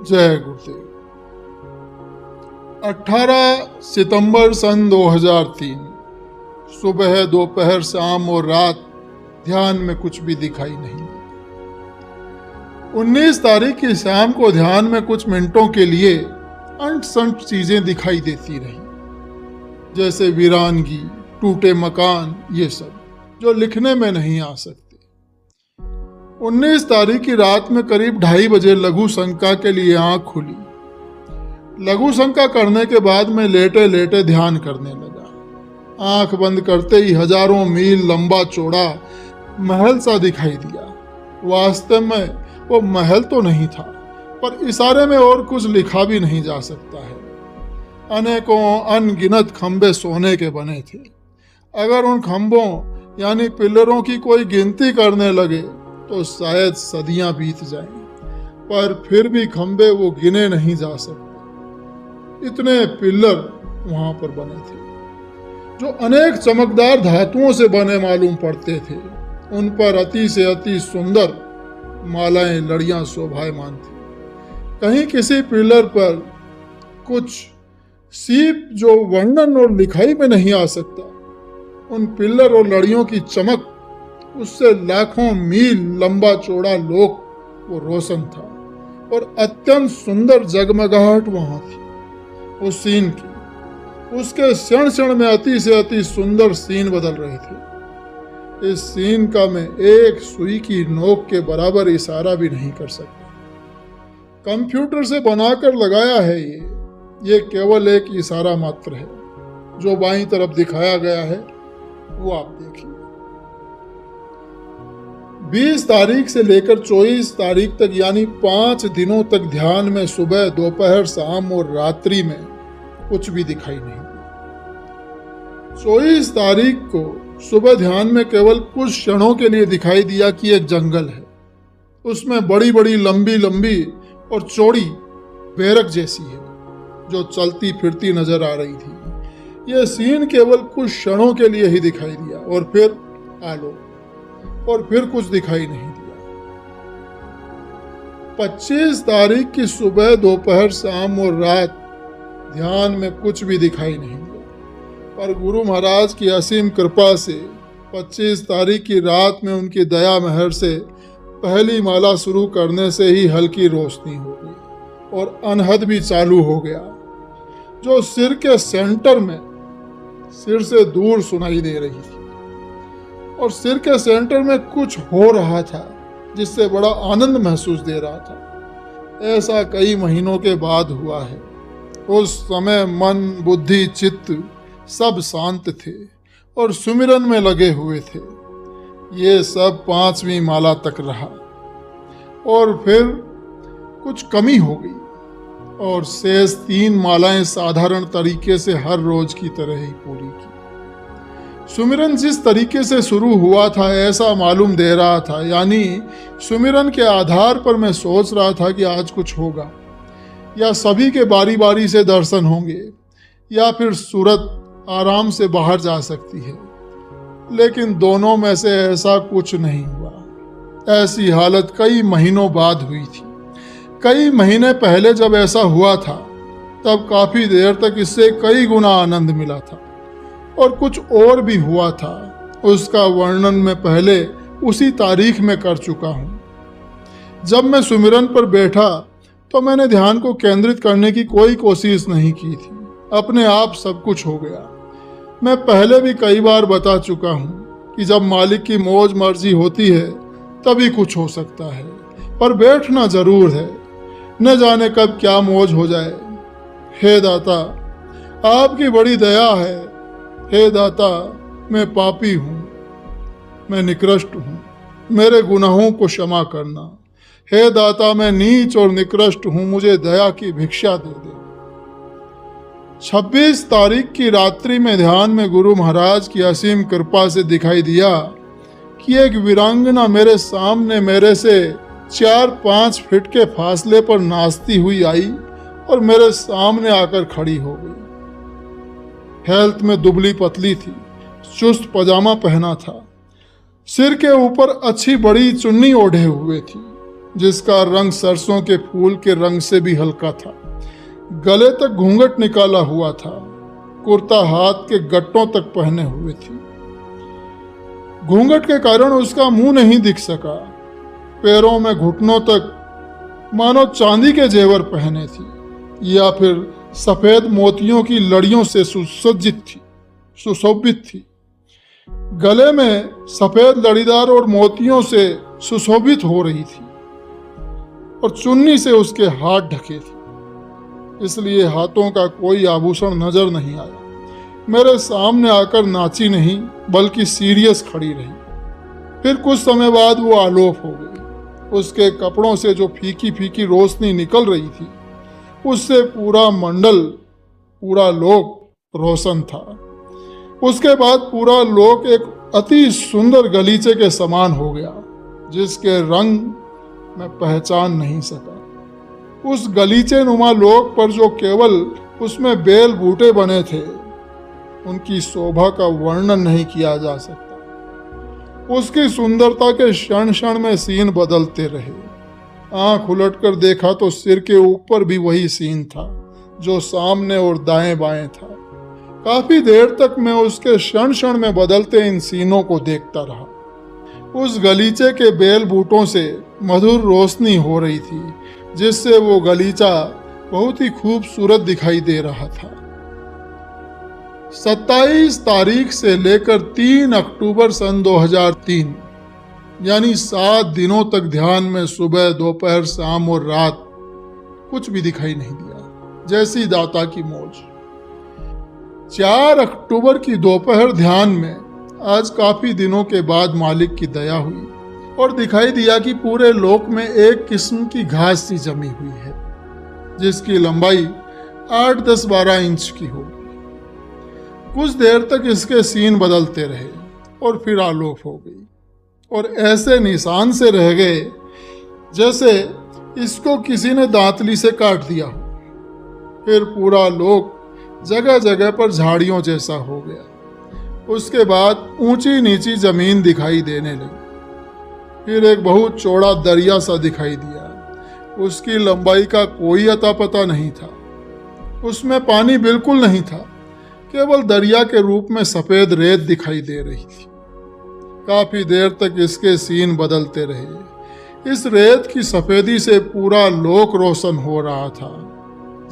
जय गुरुदेव। 18 सितंबर सन 2003 सुबह, दोपहर, शाम और रात ध्यान में कुछ भी दिखाई नहीं दिया। 19 तारीख की शाम को ध्यान में कुछ मिनटों के लिए अंट संट चीजें दिखाई देती रही, जैसे वीरानगी, टूटे मकान, ये सब जो लिखने में नहीं आ सकते। 19 तारीख की रात में करीब 2:30 बजे लघु शंका के लिए आंख खुली। लघु शंका करने के बाद मैं लेटे लेटे ध्यान करने लगा। आंख बंद करते ही हजारों मील लंबा चौड़ा महल सा दिखाई दिया। वास्तव में वो महल तो नहीं था, पर इशारे में और कुछ लिखा भी नहीं जा सकता है। अनेकों अनगिनत खंबे सोने के बने थे। अगर उन खंभों यानी पिलरों की कोई गिनती करने लगे तो शायद सदियां बीत जाएं, पर फिर भी खंबे वो गिने नहीं जा सकते। इतने पिलर वहां पर बने थे, जो अनेक चमकदार धातुओं से बने मालूम पड़ते थे। उन पर अति से अति सुंदर मालाएं, लड़ियां शोभायमान थी। कहीं किसी पिलर पर कुछ सीप जो वर्णन और लिखाई में नहीं आ सकता। उन पिलर और लड़ियों की चमक, उससे लाखों मील लंबा चौड़ा लोक वो रोशन था और अत्यंत सुंदर जगमगाहट वहां थी उस सीन की। उसके क्षण क्षण में अति से अति सुंदर सीन बदल रहे थे। इस सीन का मैं एक सुई की नोक के बराबर इशारा भी नहीं कर सकता। कंप्यूटर से बनाकर लगाया है ये केवल एक इशारा मात्र है। जो बाईं तरफ दिखाया गया है वो आप देखिए। 20 तारीख से लेकर 24 तारीख तक यानी 5 दिनों तक ध्यान में सुबह, दोपहर, शाम और रात्रि में कुछ भी दिखाई नहीं दिया। 24 तारीख को सुबह ध्यान में केवल कुछ क्षणों के लिए दिखाई दिया कि एक जंगल है। उसमें बड़ी बड़ी लंबी लंबी और चौड़ी बैरक जैसी है जो चलती फिरती नजर आ रही थी। यह सीन केवल कुछ क्षणों के लिए ही दिखाई दिया और फिर आलोक, और फिर कुछ दिखाई नहीं दिया। 25 तारीख की सुबह, दोपहर, शाम और रात ध्यान में कुछ भी दिखाई नहीं दिया, पर गुरु महाराज की असीम कृपा से 25 तारीख की रात में उनकी दया मेहर से पहली माला शुरू करने से ही हल्की रोशनी हो गई और अनहद भी चालू हो गया, जो सिर के सेंटर में, सिर से दूर सुनाई दे रही थी। और सिर के सेंटर में कुछ हो रहा था जिससे बड़ा आनंद महसूस दे रहा था। ऐसा कई महीनों के बाद हुआ है। उस समय मन, बुद्धि, चित्त सब शांत थे और सुमिरन में लगे हुए थे। ये सब 5वीं माला तक रहा और फिर कुछ कमी हो गई और शेष 3 मालाएं साधारण तरीके से हर रोज की तरह ही पूरी की। सुमिरन जिस तरीके से शुरू हुआ था ऐसा मालूम दे रहा था, यानी सुमिरन के आधार पर मैं सोच रहा था कि आज कुछ होगा, या सभी के बारी बारी से दर्शन होंगे, या फिर सूरत आराम से बाहर जा सकती है। लेकिन दोनों में से ऐसा कुछ नहीं हुआ। ऐसी हालत कई महीनों बाद हुई थी। कई महीने पहले जब ऐसा हुआ था तब काफी देर तक इससे कई गुना आनंद मिला था। और कुछ और भी हुआ था, उसका वर्णन मैं पहले उसी तारीख में कर चुका हूँ। जब मैं सुमिरन पर बैठा तो मैंने ध्यान को केंद्रित करने की कोई कोशिश नहीं की थी। अपने आप सब कुछ हो गया। मैं पहले भी कई बार बता चुका हूँ कि जब मालिक की मौज मर्जी होती है तभी कुछ हो सकता है, पर बैठना जरूर है। न जाने कब क्या मौज हो जाए। हे दाता, आपकी बड़ी दया है। हे दाता, मैं पापी हूँ, मैं निकृष्ट हूँ, मेरे गुनाहों को क्षमा करना। हे दाता, मैं नीच और निकृष्ट हूँ, मुझे दया की भिक्षा दे दे। 26 तारीख की रात्रि में ध्यान में गुरु महाराज की असीम कृपा से दिखाई दिया कि एक वीरांगना मेरे सामने मेरे से 4-5 फीट के फासले पर नाचती हुई आई और मेरे सामने आकर खड़ी हो गई। हेल्थ में दुबली पतली थी, चुस्त पजामा पहना था, सिर के ऊपर अच्छी बड़ी चुन्नी ओढ़े हुए थी, जिसका रंग सरसों के फूल के रंग से भी हल्का था। गले तक घूंघट निकाला हुआ था, कुर्ता हाथ के गट्टों तक पहने हुए थी। घूंघट के कारण उसका मुंह नहीं दिख सका। पैरों में घुटनों तक मानो चांदी के जेवर पहने थी या फिर सफेद मोतियों की लड़ियों से सुशोभित थी। गले में सफेद लड़ीदार और मोतियों से सुशोभित हो रही थी और चुन्नी से उसके हाथ ढके थे, इसलिए हाथों का कोई आभूषण नजर नहीं आया। मेरे सामने आकर नाची नहीं बल्कि सीरियस खड़ी रही। फिर कुछ समय बाद वो आलोप हो गई। उसके कपड़ों से जो फीकी फीकी रोशनी निकल रही थी, उससे पूरा मंडल, पूरा लोक रोशन था। उसके बाद पूरा लोक एक अति सुंदर गलीचे के समान हो गया, जिसके रंग मैं पहचान नहीं सका। उस गलीचे नुमा लोक पर जो केवल उसमें बेल बूटे बने थे, उनकी शोभा का वर्णन नहीं किया जा सकता। उसकी सुंदरता के क्षण क्षण में सीन बदलते रहे। आंख उलटकर देखा तो सिर के ऊपर भी वही सीन था जो सामने और दाएं बाएं था। काफी देर तक मैं उसके क्षण क्षण में बदलते इन सीनों को देखता रहा। उस गलीचे के बेल बूटों से मधुर रोशनी हो रही थी, जिससे वो गलीचा बहुत ही खूबसूरत दिखाई दे रहा था। 27 तारीख से लेकर 3 अक्टूबर सन 2003 यानी 7 दिनों तक ध्यान में सुबह, दोपहर, शाम और रात कुछ भी दिखाई नहीं दिया, जैसी दाता की मौज। 4 अक्टूबर की दोपहर ध्यान में आज काफी दिनों के बाद मालिक की दया हुई और दिखाई दिया कि पूरे लोक में एक किस्म की घास सी जमी हुई है, जिसकी लंबाई 8, 10, 12 इंच की होगी। कुछ देर तक इसके सीन बदलते रहे और फिर आलोप हो गई और ऐसे निशान से रह गए जैसे इसको किसी ने दांतली से काट दिया हो। फिर पूरा लोक जगह जगह पर झाड़ियों जैसा हो गया। उसके बाद ऊंची नीची जमीन दिखाई देने लगी। फिर एक बहुत चौड़ा दरिया सा दिखाई दिया। उसकी लंबाई का कोई अता पता नहीं था। उसमें पानी बिल्कुल नहीं था, केवल दरिया के रूप में सफेद रेत दिखाई दे रही थी। काफी देर तक इसके सीन बदलते रहे। इस रेत की सफेदी से पूरा लोक रोशन हो रहा था।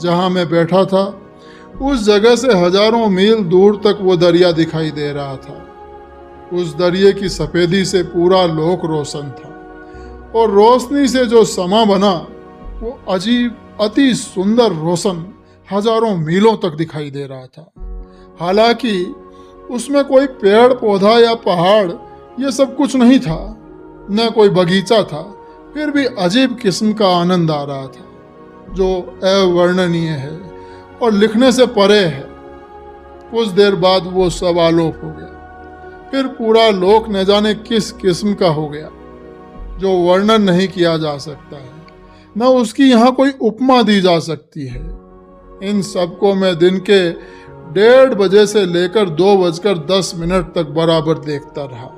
जहां मैं बैठा था उस जगह से हजारों मील दूर तक वो दरिया दिखाई दे रहा था। उस दरिया की सफेदी से पूरा लोक रोशन था और रोशनी से जो समा बना वो अजीब, अति सुंदर रोशन हजारों मीलों तक दिखाई दे रहा था। हालांकि उसमें कोई पेड़ पौधा या पहाड़ ये सब कुछ नहीं था, न कोई बगीचा था। फिर भी अजीब किस्म का आनंद आ रहा था जो अवर्णनीय है और लिखने से परे है। कुछ देर बाद वो सब आलोप हो गया। फिर पूरा लोक न जाने किस किस्म का हो गया जो वर्णन नहीं किया जा सकता है, न उसकी यहाँ कोई उपमा दी जा सकती है। इन सबको मैं दिन के 1:30 बजे से लेकर 2:10 तक बराबर देखता रहा।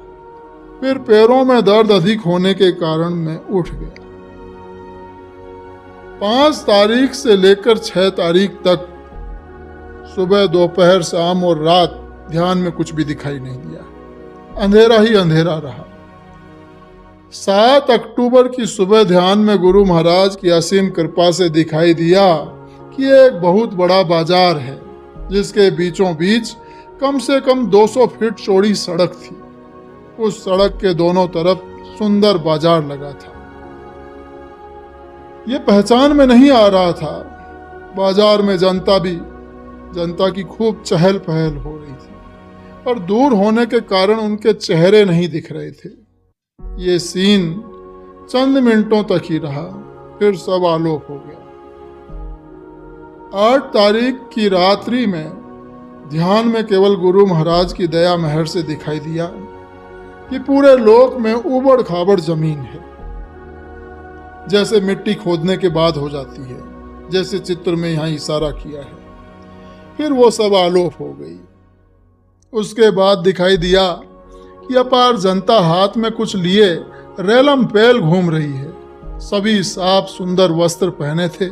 फिर पैरों में दर्द अधिक होने के कारण मैं उठ गया। 5 तारीख से लेकर 6 तारीख तक सुबह, दोपहर, शाम और रात ध्यान में कुछ भी दिखाई नहीं दिया। अंधेरा ही अंधेरा रहा। 7 अक्टूबर की सुबह ध्यान में गुरु महाराज की असीम कृपा से दिखाई दिया कि एक बहुत बड़ा बाजार है, जिसके बीचों बीच कम से कम 200 फीट चौड़ी सड़क थी। उस सड़क के दोनों तरफ सुंदर बाजार लगा था। ये पहचान में नहीं आ रहा था। बाजार में जनता की खूब चहल पहल हो रही थी, पर दूर होने के कारण उनके चेहरे नहीं दिख रहे थे। ये सीन चंद मिनटों तक ही रहा, फिर सब आलोप हो गया। 8 तारीख की रात्रि में ध्यान में केवल गुरु महाराज की दया मेहर से दिखाई दिया कि पूरे लोक में उबड़ खाबड़ जमीन है, जैसे मिट्टी खोदने के बाद हो जाती है, जैसे चित्र में यहाँ इशारा किया है। फिर वो सब आलोप हो गई। उसके बाद दिखाई दिया कि अपार जनता हाथ में कुछ लिए रेलम पेल घूम रही है सभी साफ सुंदर वस्त्र पहने थे।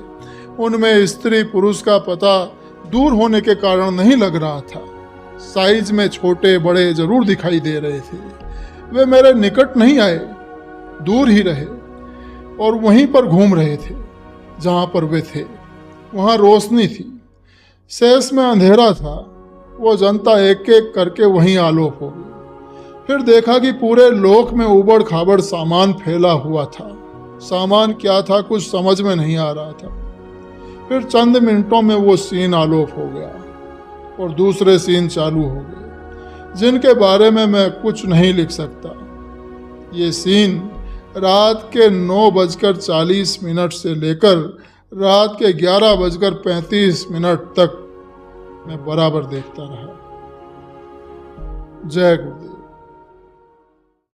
उनमें स्त्री पुरुष का पता दूर होने के कारण नहीं लग रहा था। साइज में छोटे बड़े जरूर दिखाई दे रहे थे। वे मेरे निकट नहीं आए, दूर ही रहे और वहीं पर घूम रहे थे। जहां पर वे थे वहां रोशनी थी, शेष में अंधेरा था। वो जनता एक एक करके वहीं आलोक हो गई। फिर देखा कि पूरे लोक में उबड़ खाबड़ सामान फैला हुआ था। सामान क्या था कुछ समझ में नहीं आ रहा था। फिर चंद मिनटों में वो सीन आलोक हो गया और दूसरे सीन चालू हो गए, जिनके बारे में मैं कुछ नहीं लिख सकता। ये सीन रात के 9:40 से लेकर रात के 11:35 तक मैं बराबर देखता रहा। जय गुरुदेव।